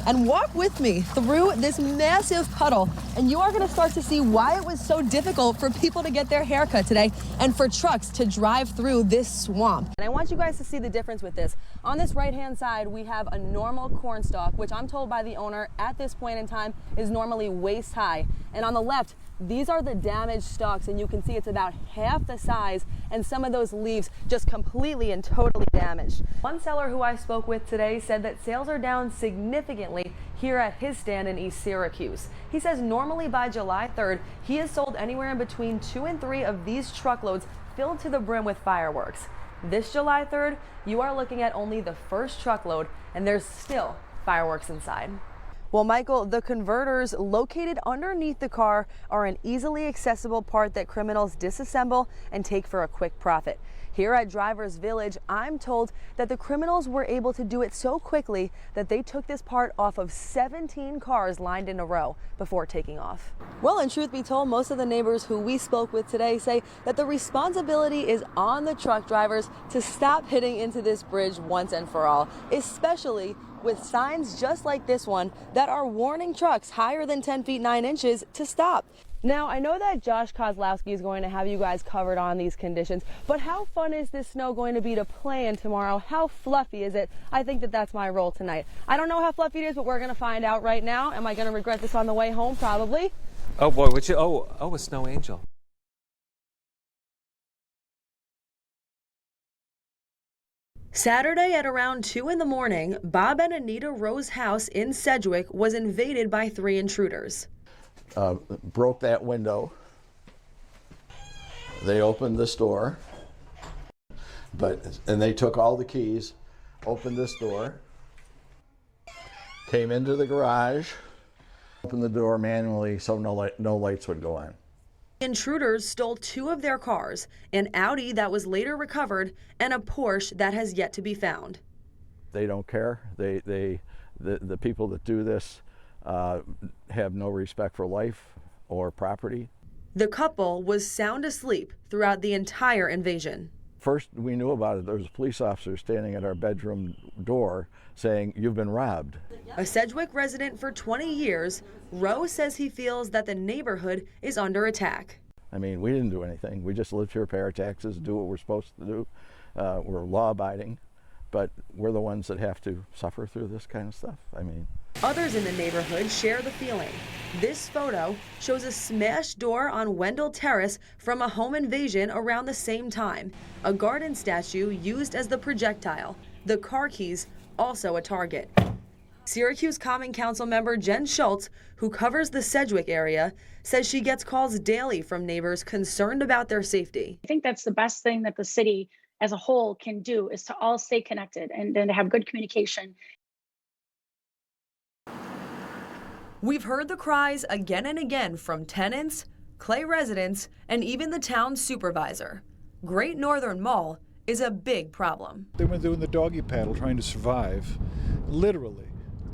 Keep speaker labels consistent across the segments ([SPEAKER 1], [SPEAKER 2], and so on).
[SPEAKER 1] And walk with me through this massive puddle, and you are going to start to see why it was so difficult for people to get their hair cut today and for trucks to drive through this swamp. And I want you guys to see the difference with this. On this right-hand side, we have a normal corn stalk, which I'm told by the owner at this point in time is normally waist high. And on the left, these are the damaged stalks, and you can see it's about half the size, and some of those leaves just completely and totally damaged. One seller who I spoke with today said that sales are down significantly here at his stand in East Syracuse. He says normally by July 3rd, he has sold anywhere in between 2 and 3 of these truckloads filled to the brim with fireworks. This July 3rd, you are looking at only the first truckload, and there's still fireworks inside. Well, Michael, the converters located underneath the car are an easily accessible part that criminals disassemble and take for a quick profit. Here at Drivers Village, I'm told that the criminals were able to do it so quickly that they took this part off of 17 cars lined in a row before taking off. Well, and truth be told, most of the neighbors who we spoke with today say that the responsibility is on the truck drivers to stop hitting into this bridge once and for all, especially with signs just like this one that are warning trucks higher than 10 feet 9 inches to stop. Now, I know that Josh Kozlowski is going to have you guys covered on these conditions, but how fun is this snow going to be to play in tomorrow? How fluffy is it? I think that that's my role tonight. I don't know how fluffy it is, but we're going to find out right now. Am I going to regret this on the way home? Probably.
[SPEAKER 2] Oh boy, a snow angel.
[SPEAKER 1] Saturday at around 2 in the morning, Bob and Anita Rowe's house in Sedgwick was invaded by 3 intruders.
[SPEAKER 3] Broke that window. They opened this door, and they took all the keys, opened this door, came into the garage, opened the door manually so no lights would go on.
[SPEAKER 1] Intruders stole 2 of their cars, an Audi that was later recovered and a Porsche that has yet to be found.
[SPEAKER 3] They don't care. The people that do this have no respect for life or property.
[SPEAKER 1] The couple was sound asleep throughout the entire invasion.
[SPEAKER 3] First we knew about it, there was a police officer standing at our bedroom door saying, "You've been robbed."
[SPEAKER 1] A Sedgwick resident for 20 years, Rowe says he feels that the neighborhood is under attack.
[SPEAKER 3] I mean, we didn't do anything. We just lived here, pay our taxes, do what we're supposed to do. We're law-abiding, but we're the ones that have to suffer through this kind of stuff. I mean,
[SPEAKER 1] others in the neighborhood share the feeling. This photo shows a smashed door on Wendell Terrace from a home invasion around the same time. A garden statue used as the projectile. The car keys also a target. Syracuse Common Council member Jen Schultz, who covers the Sedgwick area, says she gets calls daily from neighbors concerned about their safety.
[SPEAKER 4] I think that's the best thing that the city as a whole can do, is to all stay connected and then to have good communication.
[SPEAKER 1] We've heard the cries again and again from tenants, Clay residents, and even the town's supervisor. Great Northern Mall is a big problem.
[SPEAKER 5] They've been doing the doggy paddle, trying to survive, literally,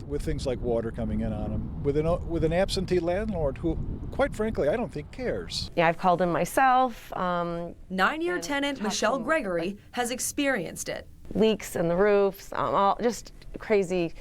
[SPEAKER 5] with things like water coming in on them, with an absentee landlord who, quite frankly, I don't think cares.
[SPEAKER 6] Yeah, I've called him myself.
[SPEAKER 1] 9-year tenant Michelle Gregory has experienced it.
[SPEAKER 6] Leaks in the roofs, all just crazy,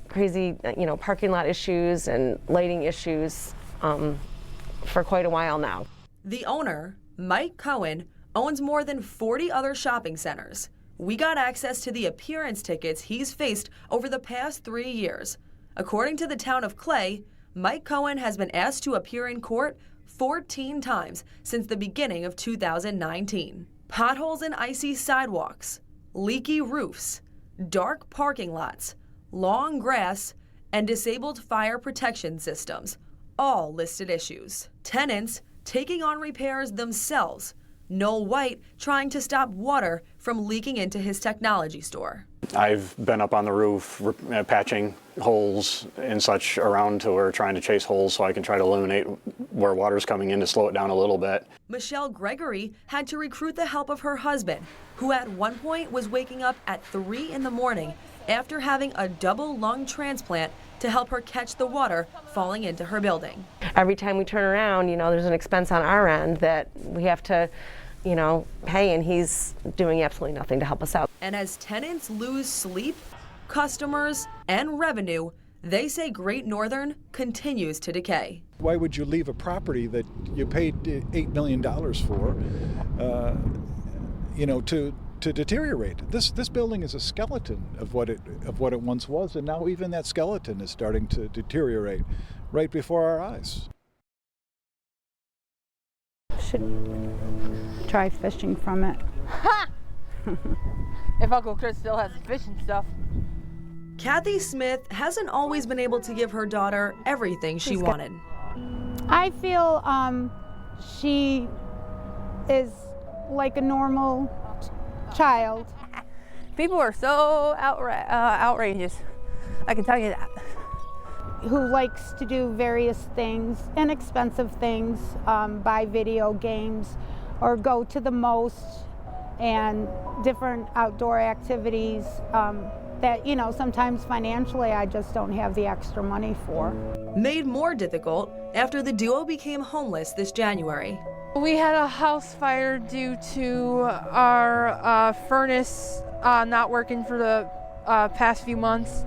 [SPEAKER 6] parking lot issues and lighting issues for quite a while now.
[SPEAKER 1] The owner, Mike Cohen, owns more than 40 other shopping centers. We got access to the appearance tickets he's faced over the past 3 years. According to the town of Clay, Mike Cohen has been asked to appear in court 14 times since the beginning of 2019. Potholes and icy sidewalks, leaky roofs, dark parking lots, long grass, and disabled fire protection systems, all listed issues. Tenants taking on repairs themselves. Noel White trying to stop water from leaking into his technology store.
[SPEAKER 7] I've been up on the roof patching holes and such around to where trying to chase holes so I can try to eliminate where water's coming in to slow it down a little bit.
[SPEAKER 1] Michelle Gregory had to recruit the help of her husband, who at one point was waking up at 3 in the morning after having a double lung transplant to help her catch the water falling into her building.
[SPEAKER 6] Every time we turn around, there's an expense on our end that we have to pay, and he's doing absolutely nothing to help us out.
[SPEAKER 1] And as tenants lose sleep, customers, and revenue, they say Great Northern continues to decay.
[SPEAKER 5] Why would you leave a property that you paid $8 million for, to deteriorate? This building is a skeleton of what it once was, and now even that skeleton is starting to deteriorate right before our eyes.
[SPEAKER 8] Should try fishing from it.
[SPEAKER 9] Ha! If Uncle Chris still has the fishing stuff.
[SPEAKER 1] Kathy Smith hasn't always been able to give her daughter everything she wanted.
[SPEAKER 8] I feel she is like a normal child.
[SPEAKER 9] People are so outrageous. I can tell you that.
[SPEAKER 8] Who likes to do various things, inexpensive things, buy video games or go to the most, and different outdoor activities that, sometimes financially I just don't have the extra money for.
[SPEAKER 1] Made more difficult after the duo became homeless this January.
[SPEAKER 9] We had a house fire due to our furnace not working for the past few months.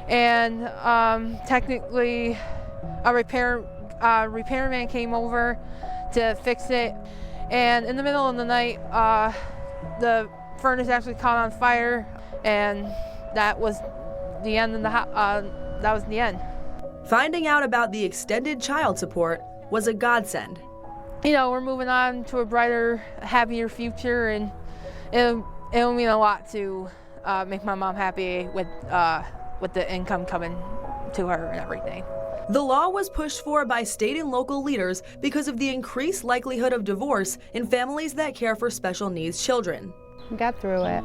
[SPEAKER 9] And technically a repairman came over to fix it. And in the middle of the night, the furnace actually caught on fire, and that was the end of that was the end.
[SPEAKER 1] Finding out about the extended child support was a godsend.
[SPEAKER 9] We're moving on to a brighter, happier future, and it'll mean a lot to make my mom happy with the income coming to her and everything.
[SPEAKER 1] The law was pushed for by state and local leaders because of the increased likelihood of divorce in families that care for special needs children.
[SPEAKER 8] We got through it.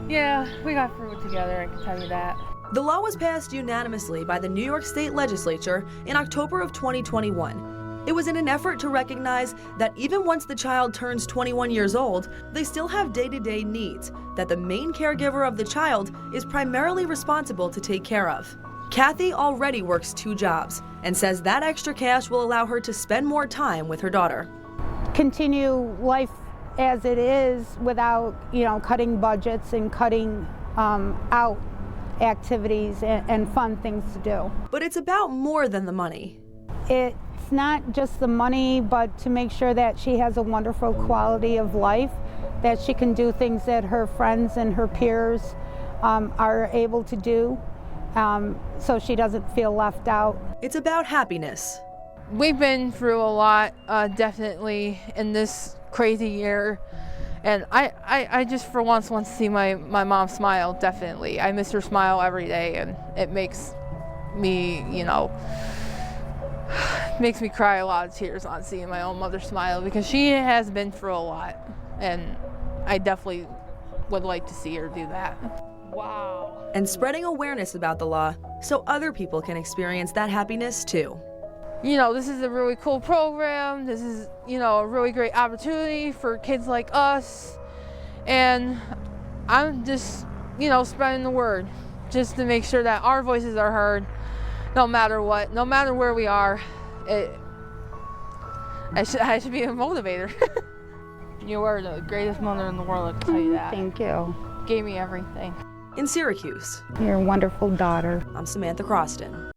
[SPEAKER 9] Yeah, we got through it together, I can tell you that.
[SPEAKER 1] The law was passed unanimously by the New York State Legislature in October of 2021. It was in an effort to recognize that even once the child turns 21 years old, they still have day-to-day needs that the main caregiver of the child is primarily responsible to take care of. Kathy already works 2 jobs and says that extra cash will allow her to spend more time with her daughter.
[SPEAKER 8] Continue life as it is without, cutting budgets and cutting out activities and fun things to do.
[SPEAKER 1] But it's about more than the money.
[SPEAKER 8] It's not just the money, but to make sure that she has a wonderful quality of life, that she can do things that her friends and her peers are able to do, so she doesn't feel left out.
[SPEAKER 1] It's about happiness.
[SPEAKER 9] We've been through a lot, definitely, in this crazy year. And I just for once want to see my mom smile, definitely. I miss her smile every day, and it makes me, makes me cry a lot of tears on seeing my own mother smile, because she has been through a lot, and I definitely would like to see her do that. Wow.
[SPEAKER 1] And spreading awareness about the law so other people can experience that happiness too.
[SPEAKER 9] This is a really cool program. This is, a really great opportunity for kids like us. And I'm just, spreading the word just to make sure that our voices are heard no matter what, no matter where we are. I should be a motivator. You are the greatest mother in the world, I can tell you that.
[SPEAKER 8] Thank you.
[SPEAKER 9] Gave me everything.
[SPEAKER 1] In Syracuse,
[SPEAKER 8] You're a wonderful daughter.
[SPEAKER 1] I'm Samantha Croston.